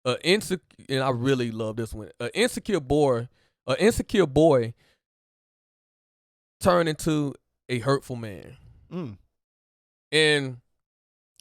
And I really love this one. An insecure boy turned into a hurtful man. Mm. And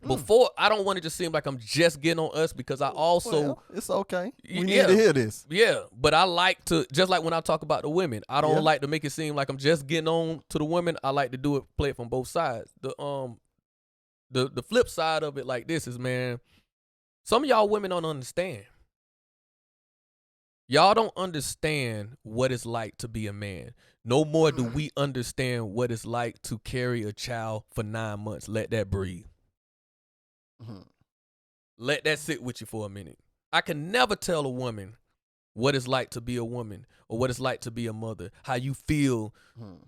before, I don't want it to seem like I'm just getting on us, because I also... Well, it's okay. We need to hear this. Yeah, but I like to, just like when I talk about the women, I don't like to make it seem like I'm just getting on to the women. I like to play it from both sides. The flip side of it like this is, man, some of y'all women don't understand. Y'all don't understand what it's like to be a man. No more do we understand what it's like to carry a child for 9 months. Let that breathe. Mm-hmm. Let that sit with you for a minute. I can never tell a woman what it's like to be a woman, or what it's like to be a mother, how you feel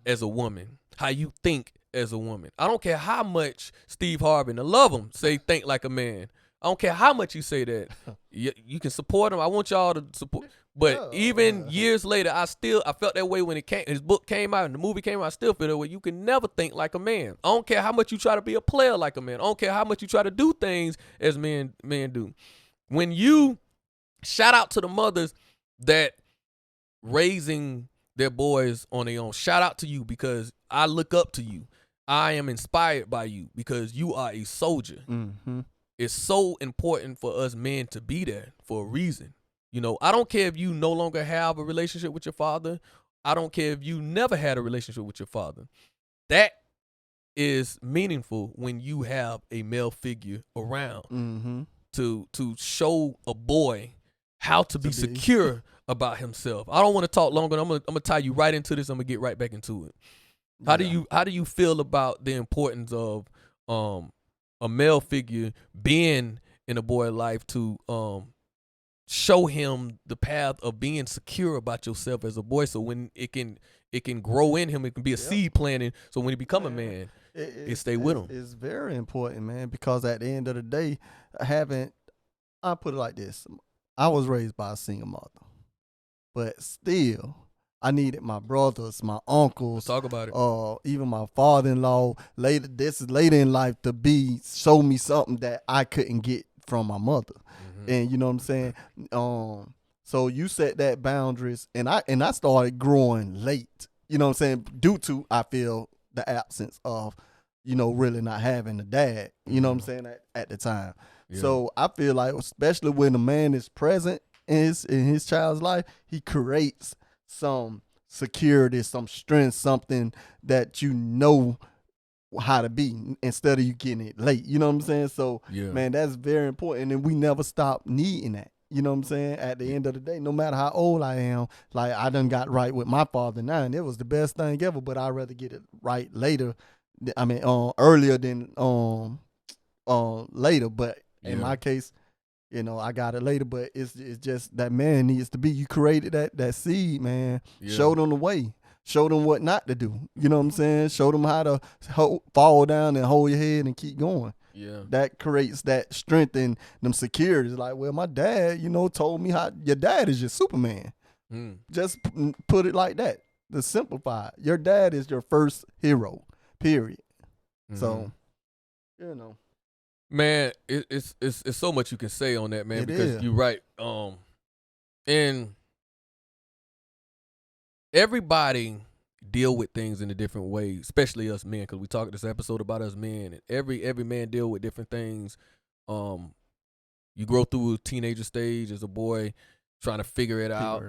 as a woman, how you think as a woman. I don't care how much Steve Harvey, I love him, say think like a man. I don't care how much you say that. You can support him. I want y'all to support. But even years later, I felt that way when his book came out and the movie came out. I still feel that way. You can never think like a man. I don't care how much you try to be a player like a man. I don't care how much you try to do things as men do. When you shout out to the mothers that raising their boys on their own, shout out to you, because I look up to you. I am inspired by you because you are a soldier. Mm-hmm. It's so important for us men to be there for a reason. I don't care if you no longer have a relationship with your father. I don't care if you never had a relationship with your father. That is meaningful when you have a male figure around to show a boy how to be secure about himself. I don't want to talk longer. I'm gonna tie you right into this. I'm gonna get right back into it. How do you feel about the importance of a male figure being in a boy's life to show him the path of being secure about yourself as a boy, so when it can grow in him, it can be a seed planting, so when he become a man, it stay with him. It's very important, man, because at the end of the day, I put it like this. I was raised by a single mother, but still, I needed my brothers, my uncles, talk about it. Even my father-in-law later in life to show me something that I couldn't get from my mother. And you know what I'm saying? So you set that boundaries, and I started growing late. You know what I'm saying? Due to, I feel, the absence of, really not having a dad. You know what I'm saying, at the time. Yeah. So I feel like, especially when a man is present in his child's life, he creates some security, some strength, something that how to be, instead of you getting it late. You know what I'm saying? So, man, that's very important, and we never stop needing that. You know what I'm saying? At the end of the day, no matter how old I am, like, I done got right with my father now, and it was the best thing ever, but I'd rather get it right later. I mean, earlier than later, but in my case, I got it later, but it's just that man needs to be. You created that seed, man. Yeah. Show them the way. Show them what not to do. You know what I'm saying? Show them how to fall down and hold your head and keep going. Yeah. That creates that strength and them securities. Like, well, my dad, told me how your dad is your Superman. Just put it like that. To simplify it. Your dad is your first hero, period. So, Man, it's so much you can say on that, man, because you're right. And everybody deal with things in a different way, especially us men, because we talked this episode about us men, and every man deal with different things. You grow through a teenager stage as a boy, trying to figure it out.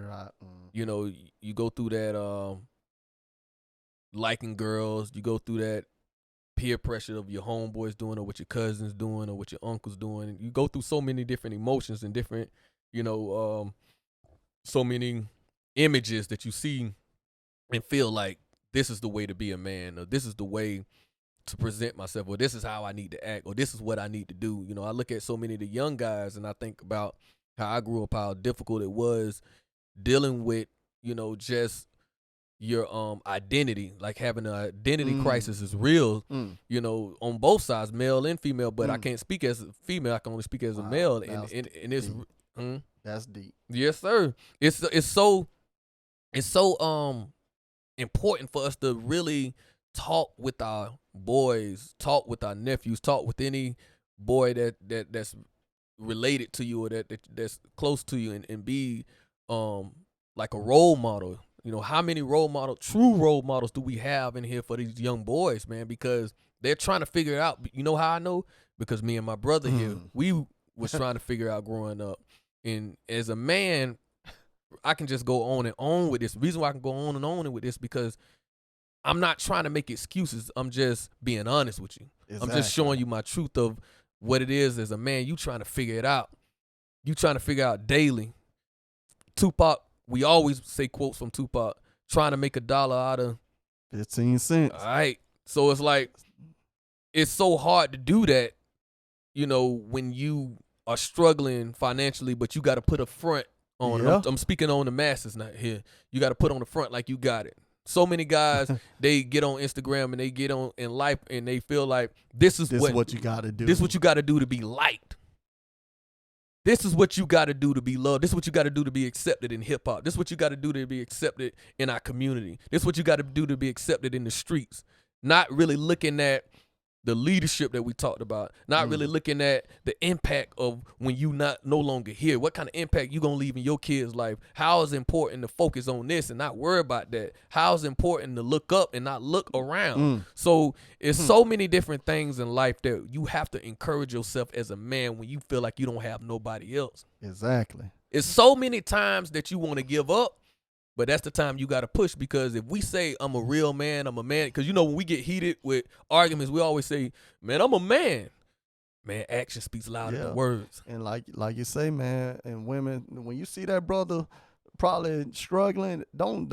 You go through that liking girls. You go through that peer pressure of your homeboys doing, or what your cousins doing, or what your uncles doing. You go through so many different emotions and different, so many images that you see and feel like this is the way to be a man, or this is the way to present myself, or this is how I need to act, or this is what I need to do. I look at so many of the young guys and I think about how I grew up, how difficult it was dealing with, just your identity, like having an identity crisis is real, on both sides, male and female, but I can't speak as a female, I can only speak as a male, and it's that's deep. Yes, sir. It's so important for us to really talk with our boys, talk with our nephews, talk with any boy that's related to you or that's close to you and be like a role model. You know, how many true role models do we have in here for these young boys, man? Because they're trying to figure it out. You know how I know? Because me and my brother here, we was trying to figure out growing up. And as a man, I can just go on and on with this. The reason why I can go on and on with this because I'm not trying to make excuses. I'm just being honest with you. Exactly. I'm just showing you my truth of what it is as a man. You trying to figure it out. You trying to figure out daily. Tupac, we always say quotes from Tupac, trying to make $1 out of 15 cents. All right. So it's like, it's so hard to do that, you know, when you are struggling financially, but you got to put a front on. Yeah. I'm speaking on the masses not here. You got to put on the front like you got it. So many guys, they get on Instagram and they get on in life and they feel like this is what you got to do. This is what you got to do to be liked. This is what you got to do to be loved. This is what you got to do to be accepted in hip hop. This is what you got to do to be accepted in our community. This is what you got to do to be accepted in the streets. Not really looking at the leadership that we talked about, not really looking at the impact of when you no longer here. What kind of impact you gonna leave in your kid's life? How is it important to focus on this and not worry about that? How is it important to look up and not look around? So it's so many different things in life that you have to encourage yourself as a man when you feel like you don't have nobody else. Exactly. It's so many times that you want to give up, but that's the time you got to push, because if we say I'm a real man, I'm a man, because you know when we get heated with arguments, we always say, man, I'm a man. Man, action speaks louder than words. And like you say, man, and women, when you see that brother probably struggling, don't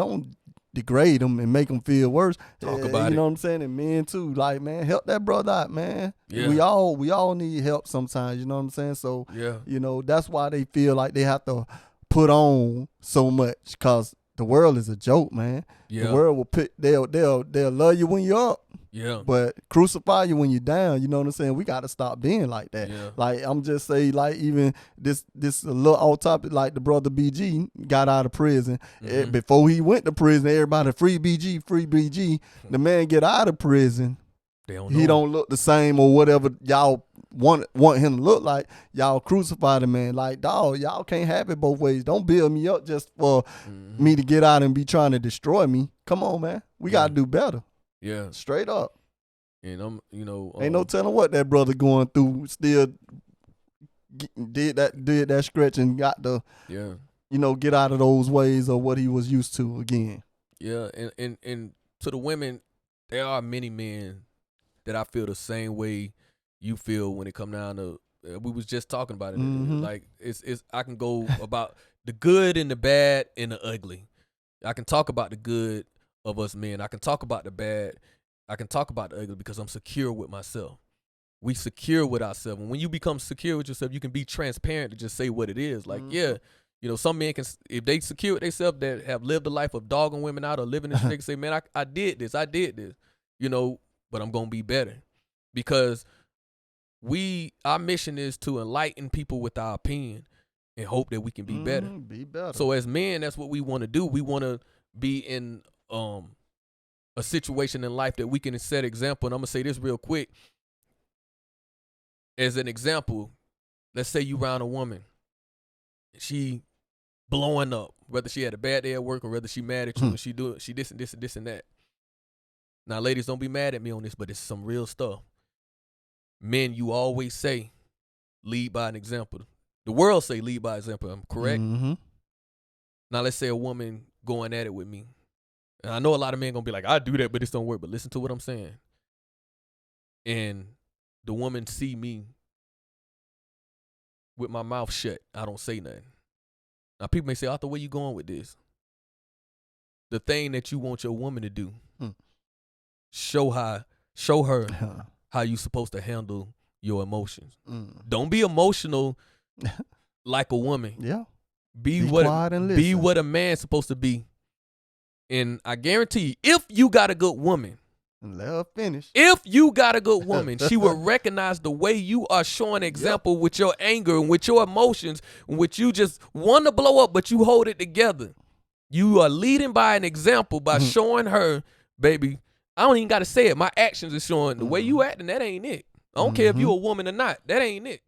degrade him and make him feel worse. Talk about it. You know what I'm saying? And men too, like, man, help that brother out, man. Yeah. We all need help sometimes. You know what I'm saying? So you know, that's why they feel like they have to put on so much, because the world is a joke, man. Yeah. The world will they'll love you when you're up. Yeah. But crucify you when you're down. You know what I'm saying? We got to stop being like that. Yeah. Like, I'm just saying, like, even this a little off topic, like the brother BG got out of prison. Before he went to prison, everybody free BG. The man get out of prison. He don't look the same or whatever y'all want him to look like. Y'all crucify the man. Like, dog, y'all can't have it both ways. Don't build me up just for me to get out and be trying to destroy me. Come on, man. We got to do better. Yeah. Straight up. And I'm, you know, ain't no telling what that brother going through. Still did that stretch and got to, you know, get out of those ways of what he was used to again. Yeah. And to the women, there are many men that I feel the same way you feel when it come down to, we was just talking about it. Like, it's I can go about the good and the bad and the ugly. I can talk about the good of us men. I can talk about the bad. I can talk about the ugly because I'm secure with myself. We secure with ourselves. And when you become secure with yourself, you can be transparent to just say what it is. Like, you know, some men can, if they secure with themselves, that have lived a life of dogging women out or living in the street, say, man, I did this, you know, but I'm going to be better. Because our mission is to enlighten people with our opinion and hope that we can be better. Be better. So as men, that's what we want to do. We want to be in a situation in life that we can set example. And I'm going to say this real quick. As an example, let's say you round a woman. She blowing up, whether she had a bad day at work or whether she mad at you and she this and this and this and that. Now, ladies, don't be mad at me on this, but it's some real stuff. Men, you always say, lead by an example. The world say lead by example. I'm correct? Now, let's say a woman going at it with me. And I know a lot of men going to be like, I do that, but this don't work. But listen to what I'm saying. And the woman see me with my mouth shut. I don't say nothing. Now, people may say, Arthur, where you going with this? The thing that you want your woman to do, show her how you supposed to handle your emotions. Don't be emotional like a woman. Yeah. Be what a man's supposed to be. And I guarantee you, if you got a good woman, let her finish. If you got a good woman, she will recognize the way you are showing example with your anger and with your emotions, in which you just want to blow up, but you hold it together. You are leading by an example by showing her, baby, I don't even got to say it. My actions are showing the way you acting, that ain't it. I don't care if you a woman or not. That ain't it.